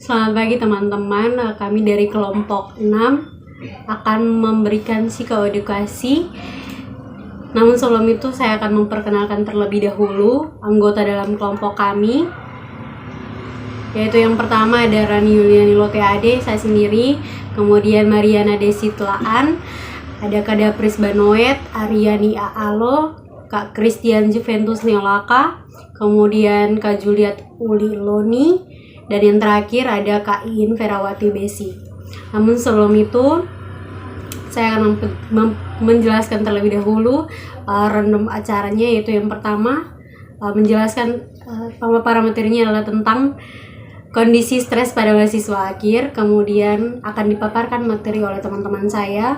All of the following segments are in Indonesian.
Selamat pagi teman-teman, kami dari kelompok 6 akan memberikan psikoedukasi. Namun sebelum itu saya akan memperkenalkan terlebih dahulu anggota dalam kelompok kami, yaitu yang pertama ada Rani Yuliani Loteade, saya sendiri, kemudian Mariana Desi Telaan, ada Kak Dapris Banoet, Aryani Aalo, Kak Christian Juventus Neolaka, kemudian Kak Juliet Uli Loni, dan yang terakhir ada Kak Iin Ferawati Besi. Namun sebelum itu saya akan menjelaskan terlebih dahulu random acaranya, yaitu yang pertama menjelaskan pemaparan materinya adalah tentang kondisi stres pada mahasiswa akhir, kemudian akan dipaparkan materi oleh teman-teman saya.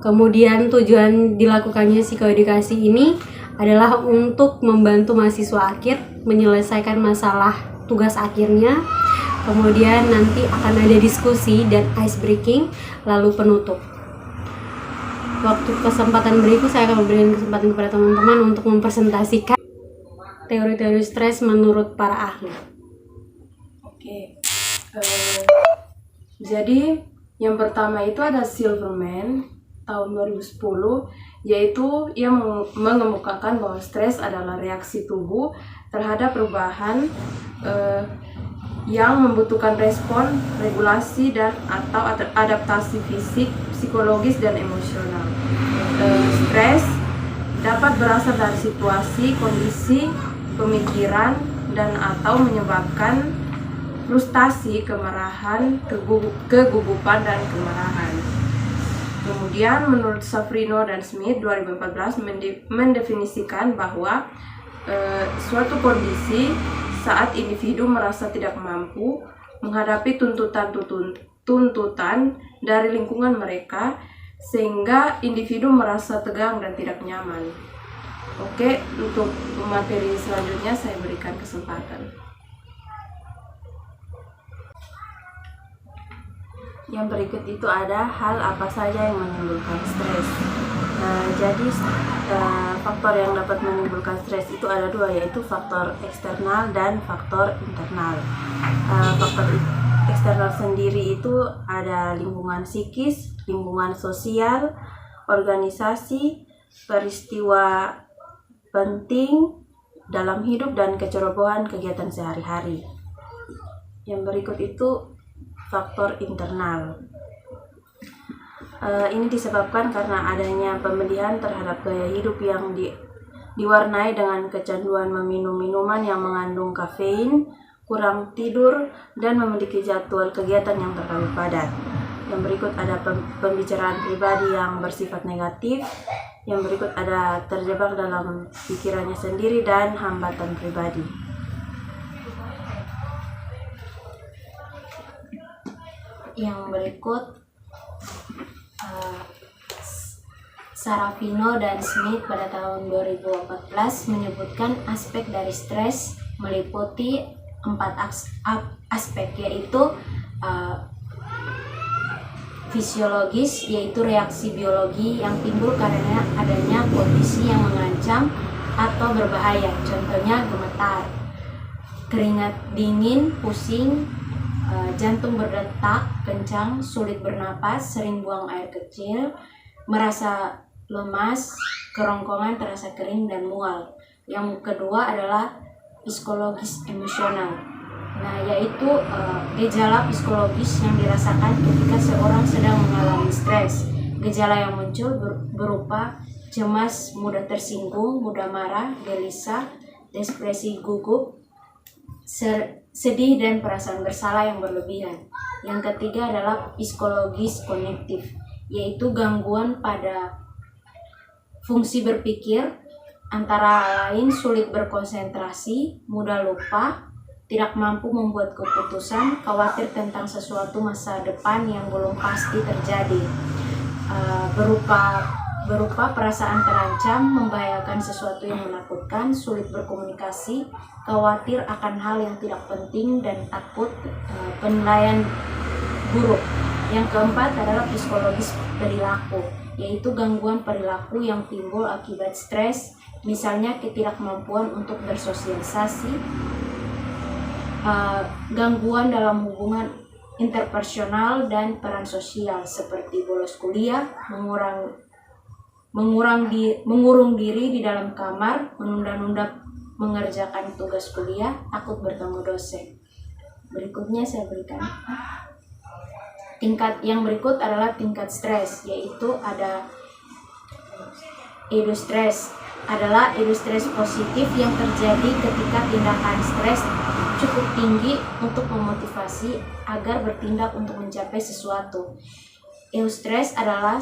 Kemudian tujuan dilakukannya psikoedukasi ini adalah untuk membantu mahasiswa akhir menyelesaikan masalah tugas akhirnya. Kemudian nanti akan ada diskusi dan ice breaking, lalu penutup. Waktu kesempatan berikut saya akan memberikan kesempatan kepada teman-teman untuk mempresentasikan teori-teori stres menurut para ahli. Jadi yang pertama itu ada Silverman tahun 2010, yaitu ia mengemukakan bahwa stres adalah reaksi tubuh terhadap perubahan yang membutuhkan respon, regulasi, dan atau adaptasi fisik, psikologis, dan emosional. Stres dapat berasal dari situasi, kondisi, pemikiran, dan atau menyebabkan frustasi, kemarahan, kegugupan, dan kemarahan. Kemudian menurut Safrino dan Smith 2014 mendefinisikan bahwa suatu kondisi saat individu merasa tidak mampu menghadapi tuntutan dari lingkungan mereka, sehingga individu merasa tegang dan tidak nyaman. Oke, untuk materi selanjutnya saya berikan kesempatan. Yang berikut itu ada hal apa saja yang menimbulkan stres. Jadi faktor yang dapat menimbulkan stres itu ada dua, yaitu faktor eksternal dan faktor internal. Faktor eksternal sendiri itu ada lingkungan psikis, lingkungan sosial, organisasi, peristiwa penting dalam hidup, dan kecerobohan kegiatan sehari-hari. Yang berikut itu faktor internal. Ini disebabkan karena adanya pemilihan terhadap gaya hidup yang diwarnai dengan kecanduan meminum minuman yang mengandung kafein, kurang tidur, dan memiliki jadwal kegiatan yang terlalu padat. Yang berikut ada pembicaraan pribadi yang bersifat negatif. Yang berikut ada terjebak dalam pikirannya sendiri dan hambatan pribadi. Yang berikut Sarafino dan Smith pada tahun 2014 menyebutkan aspek dari stres meliputi 4 aspek, yaitu fisiologis, yaitu reaksi biologi yang timbul karena adanya kondisi yang mengancam atau berbahaya, contohnya gemetar, keringat dingin, pusing, jantung berdetak kencang, sulit bernapas, sering buang air kecil, merasa lemas, kerongkongan, terasa kering, dan mual. Yang kedua adalah psikologis emosional. Yaitu gejala psikologis yang dirasakan ketika seorang sedang mengalami stres. Gejala yang muncul berupa cemas, mudah tersinggung, mudah marah, gelisah, depresi gugup, sedih, dan perasaan bersalah yang berlebihan. Yang ketiga adalah psikologis kognitif, yaitu gangguan pada fungsi berpikir, antara lain sulit berkonsentrasi, mudah lupa, tidak mampu membuat keputusan, khawatir tentang sesuatu masa depan yang belum pasti terjadi, berupa perasaan terancam, membahayakan sesuatu yang menakutkan, sulit berkomunikasi, khawatir akan hal yang tidak penting, dan takut penilaian buruk. Yang keempat adalah psikologis perilaku, yaitu gangguan perilaku yang timbul akibat stres, misalnya ketidakmampuan untuk bersosialisasi, gangguan dalam hubungan interpersonal dan peran sosial seperti bolos kuliah, mengurung diri di dalam kamar, menunda-nunda mengerjakan tugas kuliah, takut bertemu dosen. Berikutnya saya berikan tingkat yang berikut adalah tingkat stres, yaitu ada eustress. Adalah eustress positif yang terjadi ketika tindakan stres cukup tinggi untuk memotivasi agar bertindak untuk mencapai sesuatu. Eustress adalah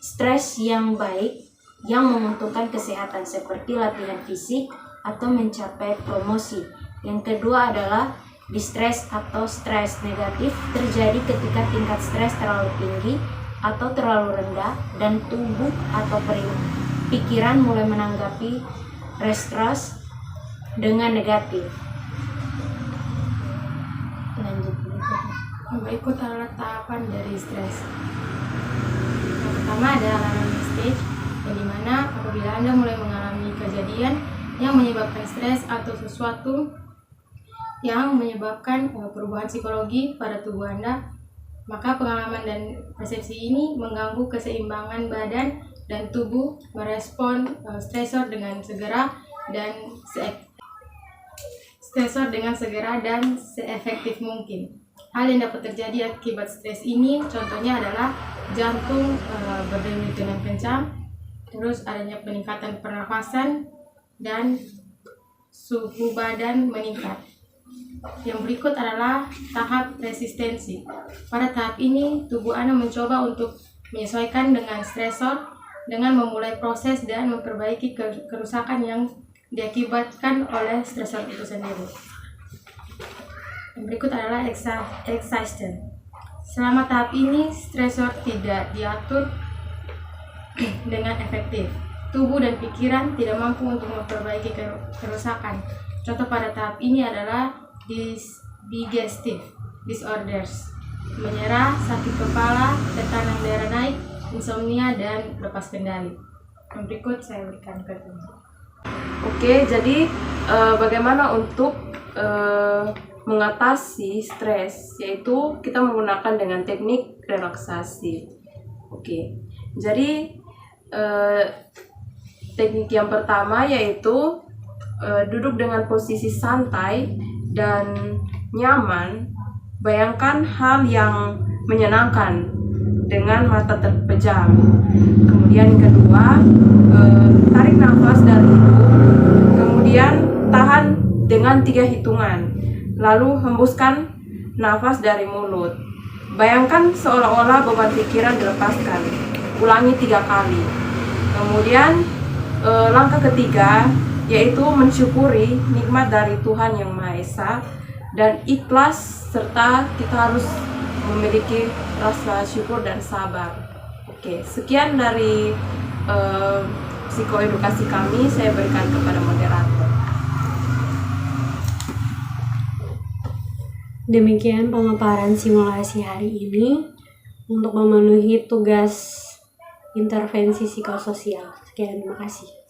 stres yang baik yang menguntungkan kesehatan seperti latihan fisik atau mencapai promosi. Yang kedua adalah distress atau stres negatif terjadi ketika tingkat stres terlalu tinggi atau terlalu rendah dan tubuh atau pikiran mulai menanggapi stres dengan negatif. Lanjut berikutnya. Berikut adalah tahapan dari stres. Yang pertama ada alarming stage, yang dimana apabila Anda mulai mengalami kejadian yang menyebabkan stres atau sesuatu yang menyebabkan perubahan psikologi pada tubuh Anda, maka pengalaman dan persepsi ini mengganggu keseimbangan badan dan tubuh merespon stresor dengan segera dan seefektif mungkin. Hal yang dapat terjadi akibat stres ini contohnya adalah jantung berdenyut dengan kencang, terus adanya peningkatan pernafasan dan suhu badan meningkat. Yang berikut adalah tahap resistensi. Pada tahap ini, tubuh Anda mencoba untuk menyesuaikan dengan stresor dengan memulai proses dan memperbaiki kerusakan yang diakibatkan oleh stresor itu sendiri. Yang berikut adalah exhaustion. Selama tahap ini, stresor tidak diatur dengan efektif. Tubuh dan pikiran tidak mampu untuk memperbaiki kerusakan. Contoh pada tahap ini adalah digestive disorders, menyerah, sakit kepala, tekanan darah naik, insomnia, dan lepas kendali. Yang berikut saya berikan petunjuk. Oke, jadi bagaimana untuk mengatasi stres, yaitu kita menggunakan dengan teknik relaksasi. Oke, jadi teknik yang pertama yaitu duduk dengan posisi santai dan nyaman. Bayangkan hal yang menyenangkan dengan mata terpejam. Kemudian yang kedua, tarik nafas dari hidung, kemudian tahan dengan 3 hitungan, lalu hembuskan nafas dari mulut. Bayangkan seolah-olah beban pikiran dilepaskan. Ulangi 3 kali. Kemudian langkah ketiga yaitu mensyukuri nikmat dari Tuhan Yang Maha Esa dan ikhlas, serta kita harus memiliki rasa syukur dan sabar. Oke, sekian dari psikoedukasi kami, saya berikan kepada moderator. Demikian pemaparan simulasi hari ini untuk memenuhi tugas intervensi psikososial. Sekian, terima kasih.